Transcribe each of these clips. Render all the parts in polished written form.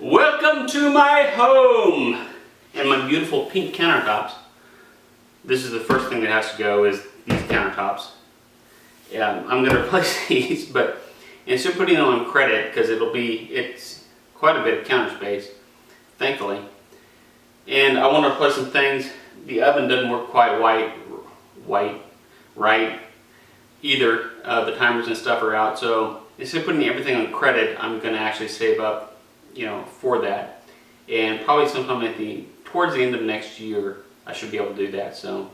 Welcome to my home and my beautiful pink countertops. This is the first thing that has to go is these countertops. I'm going to replace these, but instead of putting them on credit, because it's quite a bit of counter space, thankfully. And I want to replace some things. The oven doesn't work quite right either. The timers and stuff are out, so instead of putting everything on credit, I'm going to actually save up, for that. And probably sometime towards the end of next year, I should be able to do that. So,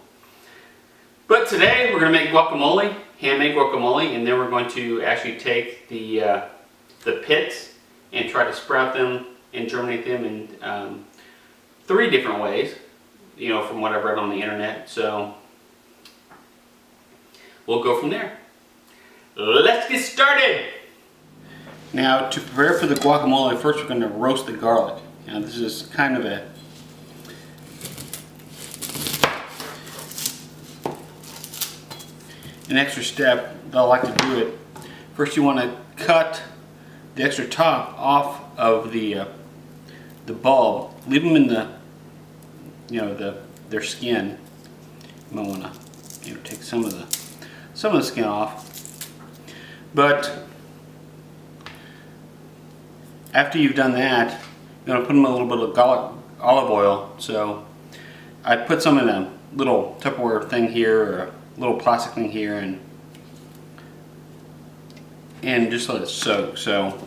but today we're going to make guacamole, handmade guacamole, and then we're going to actually take the pits and try to sprout them and germinate them in 3 different ways, from what I've read on the internet. So we'll go from there. Let's get started. Now, to prepare for the guacamole, first we're going to roast the garlic. Now, this is kind of an extra step that I like to do it. First, you want to cut the extra top off of the bulb. Leave them in their skin. You might want to take some of the skin off. But after you've done that, you're going to put them in a little bit of olive oil. So I put some in a little Tupperware thing here, or a little plastic thing here, and just let it soak. So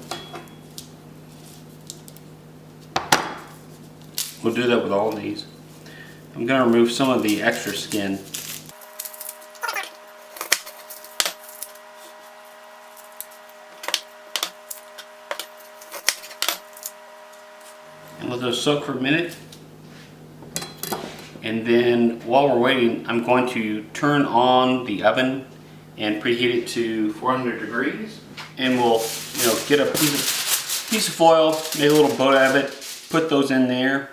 we'll do that with all these. I'm going to remove some of the extra skin. And let those soak for a minute. And then while we're waiting, I'm going to turn on the oven and preheat it to 400 degrees. And we'll, get a piece of foil, make a little boat out of it, put those in there,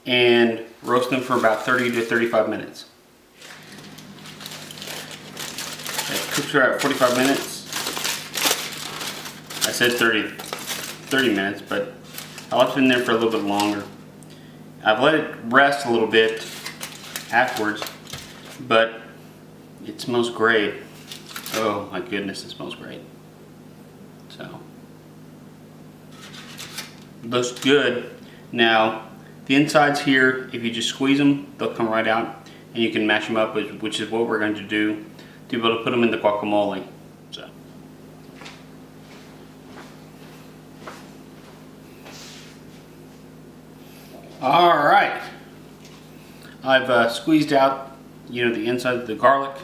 and roast them for about 30 to 35 minutes. It cooks for about 45 minutes. I said 30 minutes, but I left it in there for a little bit longer. I've let it rest a little bit afterwards, but it smells great. Oh my goodness, it smells great. So, looks good. Now, the insides here, if you just squeeze them, they'll come right out, and you can mash them up, which is what we're going to do to be able to put them in the guacamole. So. Alright, I've squeezed out, the inside of the garlic.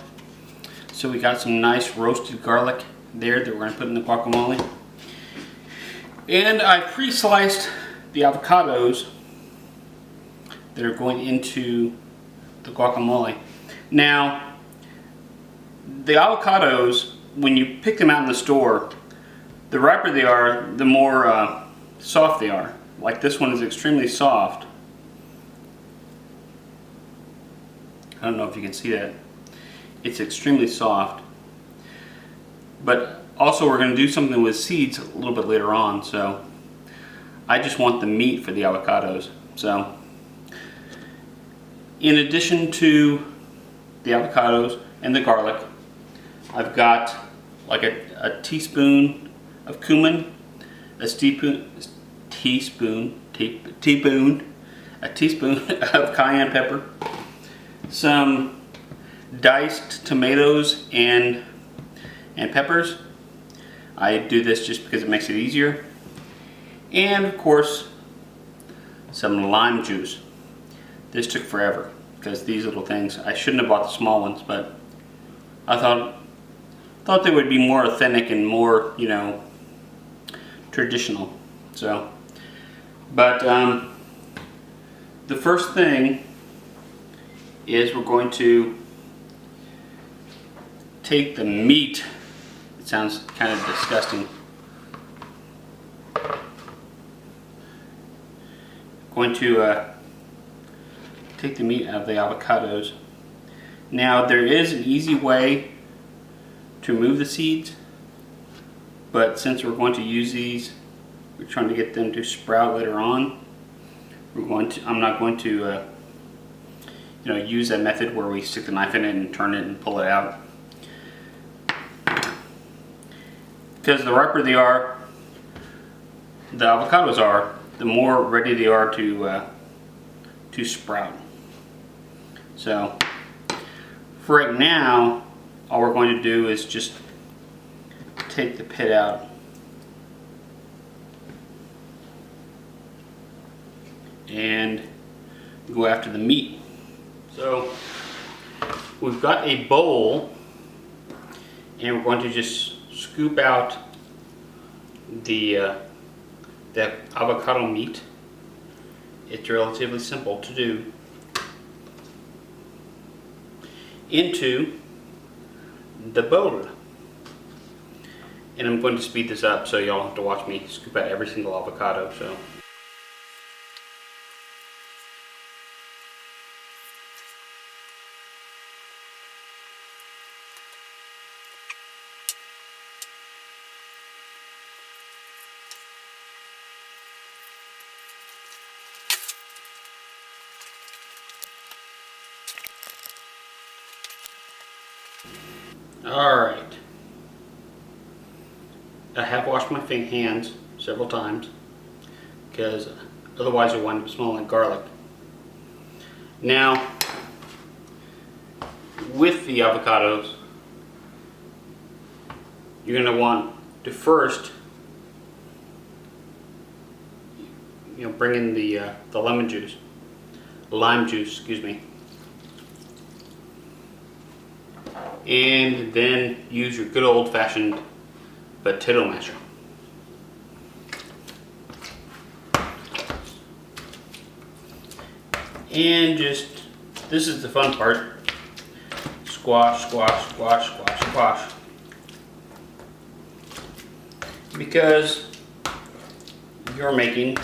So we got some nice roasted garlic there that we're going to put in the guacamole. And I pre-sliced the avocados that are going into the guacamole. Now, the avocados, when you pick them out in the store, the riper they are, the more soft they are. Like this one is extremely soft. I don't know if you can see that. It's extremely soft. But also we're going to do something with seeds a little bit later on, so I just want the meat for the avocados. So in addition to the avocados and the garlic, I've got like a teaspoon of cumin, a teaspoon of cayenne pepper, some diced tomatoes and peppers. I do this just because it makes it easier. And of course, some lime juice. This took forever because these little things, I shouldn't have bought the small ones, but I thought they would be more authentic and more, traditional. So, but the first thing is we're going to take the meat. It sounds kind of disgusting. Going to take the meat out of the avocados. Now there is an easy way to remove the seeds, but since we're going to use these We're trying to get them to sprout later on. I'm not going to use that method where we stick the knife in it and turn it and pull it out. Because the riper the avocados are, the more ready they are to sprout. So for right now, all we're going to do is just take the pit out and go after the meat. So we've got a bowl, and we're going to just scoop out the avocado meat. It's relatively simple to do. Into the bowl. And I'm going to speed this up so y'all have to watch me scoop out every single avocado. So. Alright, I have washed my hands several times because otherwise it will wind up smelling like garlic. Now, with the avocados, you're going to want to first bring in the lime juice, excuse me. And then use your good old-fashioned potato masher. And just, this is the fun part, squash, squash, squash, squash, squash. Because you're making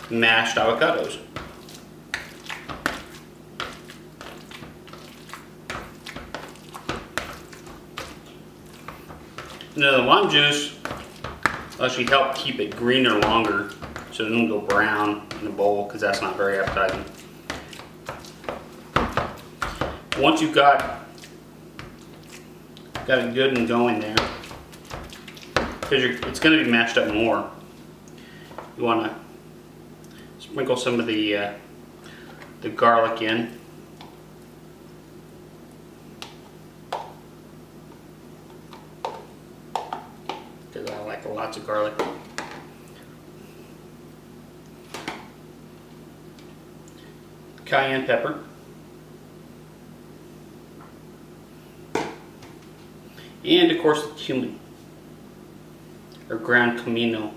mashed avocados. Now the lime juice will actually help keep it greener longer so it doesn't go brown in the bowl, because that's not very appetizing. Once you've got it good and going there, because it's going to be mashed up more, you want to sprinkle some of the garlic in. Because I like lots of garlic. Cayenne pepper. And of course the cumin, or ground comino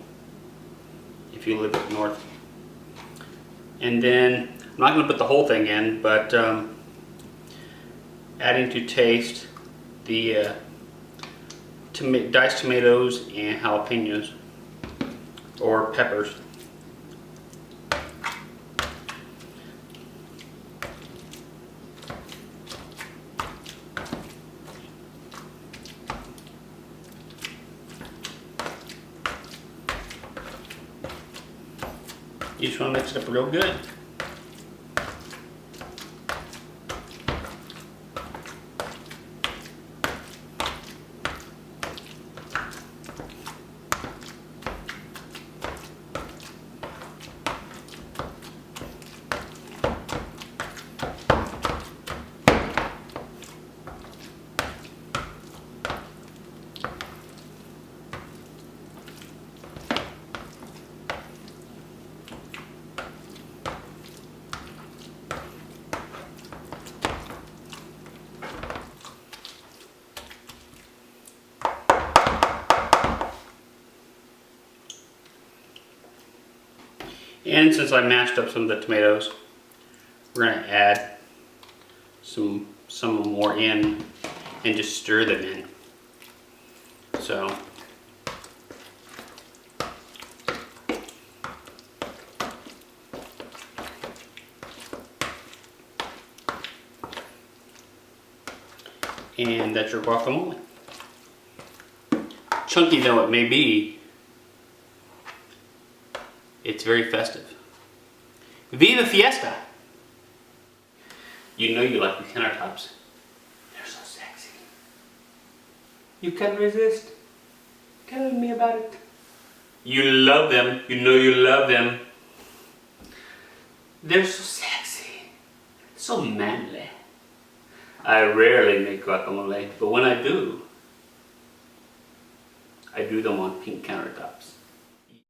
if you live up north. And then, I'm not going to put the whole thing in, but adding to taste the diced tomatoes and jalapenos, or peppers. You just want to mix it up real good. And since I mashed up some of the tomatoes, we're going to add some more in and just stir them in. So and that's your guacamole. Chunky though it may be, It's very festive. Viva Fiesta! You know you like the countertops. They're so sexy. You can't resist. Tell me about it. You love them. You know you love them. They're so sexy. So manly. I rarely make guacamole, but when I do them on pink countertops.